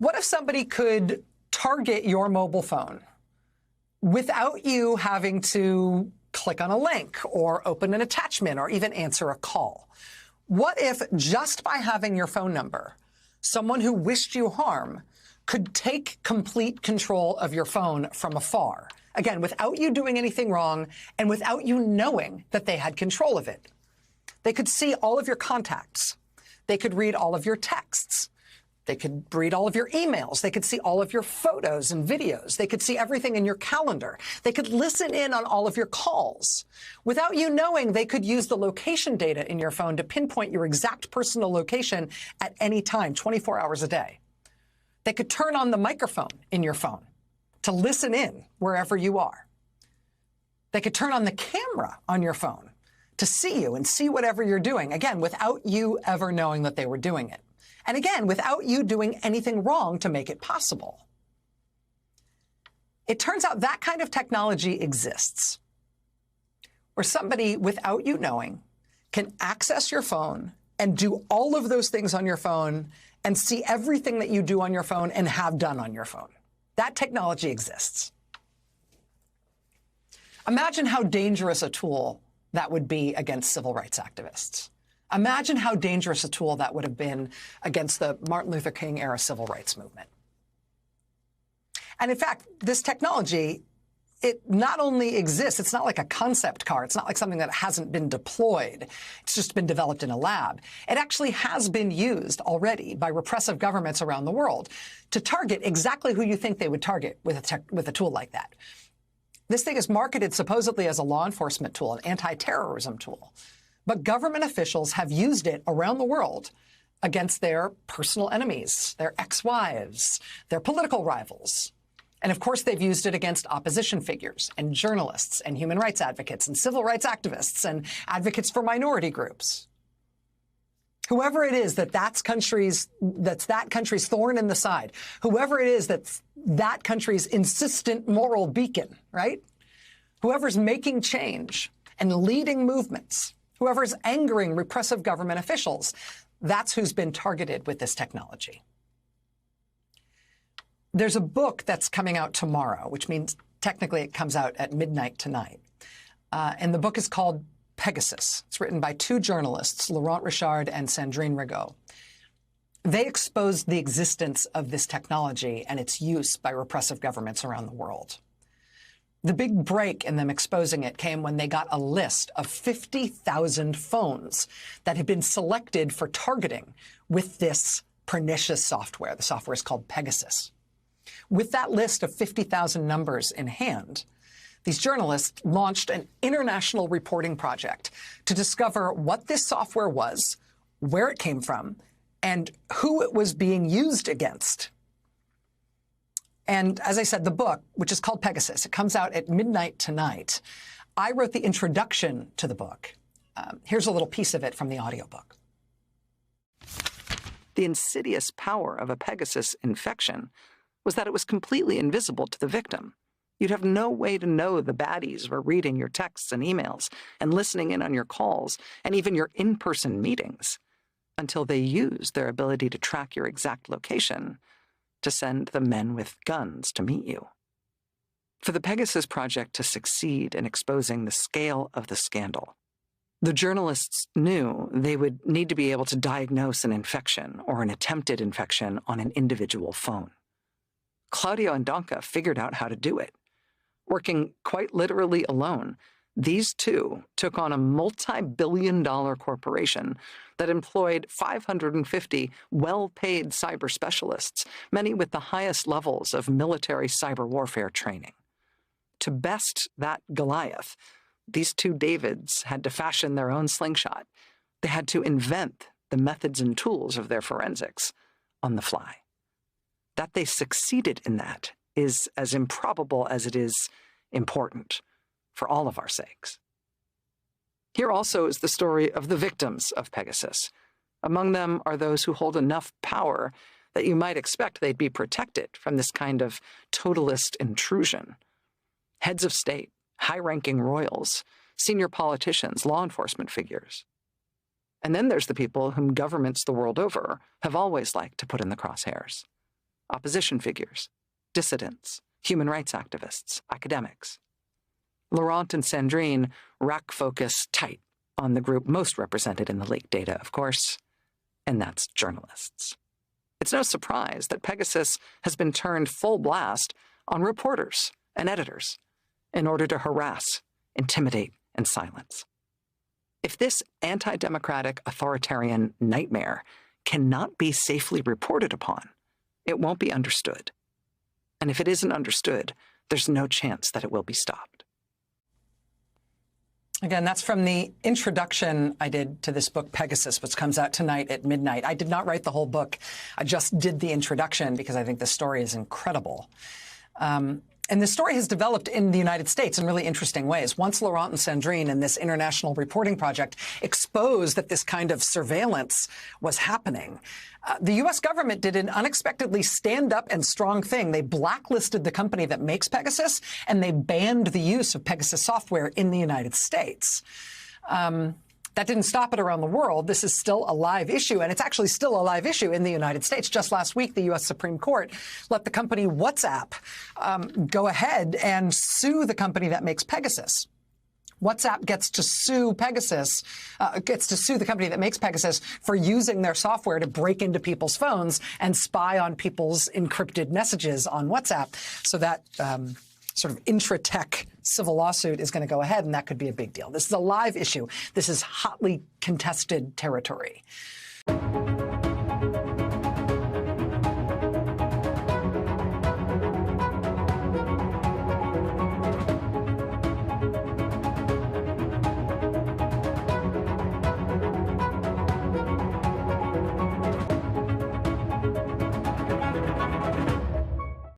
What if somebody could target your mobile phone without you having to click on a link or open an attachment or even answer a call? What if just by having your phone number, someone who wished you harm could take complete control of your phone from afar? Again, without you doing anything wrong and without you knowing that they had control of it. They could see all of your contacts. They could read all of your texts. They could read all of your emails. They could see all of your photos and videos. They could see everything in your calendar. They could listen in on all of your calls. Without you knowing, they could use the location data in your phone to pinpoint your exact personal location at any time, 24 hours a day. They could turn on the microphone in your phone to listen in wherever you are. They could turn on the camera on your phone to see you and see whatever you're doing, again, without you ever knowing that they were doing it. And again, without you doing anything wrong to make it possible. It turns out that kind of technology exists, where somebody, without you knowing, can access your phone and do all of those things on your phone and see everything that you do on your phone and have done on your phone. That technology exists. Imagine how dangerous a tool that would be against civil rights activists. Imagine how dangerous a tool that would have been against the Martin Luther King era civil rights movement. And in fact, this technology, it not only exists, it's not like a concept car. It's not like something that hasn't been deployed. It's just been developed in a lab. It actually has been used already by repressive governments around the world to target exactly who you think they would target with a tool like that. This thing is marketed supposedly as a law enforcement tool, an anti-terrorism tool. But government officials have used it around the world against their personal enemies, their ex-wives, their political rivals. And of course, they've used it against opposition figures and journalists and human rights advocates and civil rights activists and advocates for minority groups. Whoever it is that's that country's thorn in the side, whoever it is that's that country's insistent moral beacon, right? Whoever's making change and leading movements, whoever's angering repressive government officials, that's who's been targeted with this technology. There's a book that's coming out tomorrow, which means technically it comes out at midnight tonight. And the book is called Pegasus. It's written by two journalists, Laurent Richard and Sandrine Rigaud. They exposed the existence of this technology and its use by repressive governments around the world. The big break in them exposing it came when they got a list of 50,000 phones that had been selected for targeting with this pernicious software. The software is called Pegasus. With that list of 50,000 numbers in hand, these journalists launched an international reporting project to discover what this software was, where it came from, and who it was being used against. And as I said, the book, which is called Pegasus, it comes out at midnight tonight. I wrote the introduction to the book. Here's a little piece of it from the audiobook. The insidious power of a Pegasus infection was that it was completely invisible to the victim. You'd have no way to know the baddies were reading your texts and emails and listening in on your calls and even your in-person meetings until they used their ability to track your exact location to send the men with guns to meet you. For the Pegasus Project to succeed in exposing the scale of the scandal, the journalists knew they would need to be able to diagnose an infection or an attempted infection on an individual phone. Claudio and Danka figured out how to do it. Working quite literally alone, these two took on a multi-billion-dollar corporation that employed 550 well-paid cyber specialists, many with the highest levels of military cyber warfare training. To best that Goliath, these two Davids had to fashion their own slingshot. They had to invent the methods and tools of their forensics on the fly. That they succeeded in that is as improbable as it is important for all of our sakes. Here also is the story of the victims of Pegasus. Among them are those who hold enough power that you might expect they'd be protected from this kind of totalist intrusion. Heads of state, high-ranking royals, senior politicians, law enforcement figures. And then there's the people whom governments the world over have always liked to put in the crosshairs. opposition figures, dissidents, human rights activists, academics. Laurent and Sandrine rack focus tight on the group most represented in the leaked data, of course, and that's journalists. It's no surprise that Pegasus has been turned full blast on reporters and editors in order to harass, intimidate, and silence. If this anti-democratic authoritarian nightmare cannot be safely reported upon, it won't be understood. And if it isn't understood, there's no chance that it will be stopped. Again, that's from the introduction I did to this book, Pegasus, which comes out tonight at midnight. I did not write the whole book. I just did the introduction because I think the story is incredible. And this story has developed in the United States in really interesting ways. Once Laurent and Sandrine and this international reporting project exposed that this kind of surveillance was happening, the U.S. government did an unexpectedly stand-up and strong thing. They blacklisted the company that makes Pegasus, and they banned the use of Pegasus software in the United States. That didn't stop it around the world. This is still a live issue, and it's actually still a live issue in the United States. Just last week, the U.S. Supreme Court let the company WhatsApp go ahead and sue the company that makes Pegasus. WhatsApp gets to sue Pegasus, gets to sue the company that makes Pegasus for using their software to break into people's phones and spy on people's encrypted messages on WhatsApp. So that sort of intra-tech civil lawsuit is going to go ahead, and that could be a big deal. This is a live issue. This is hotly contested territory.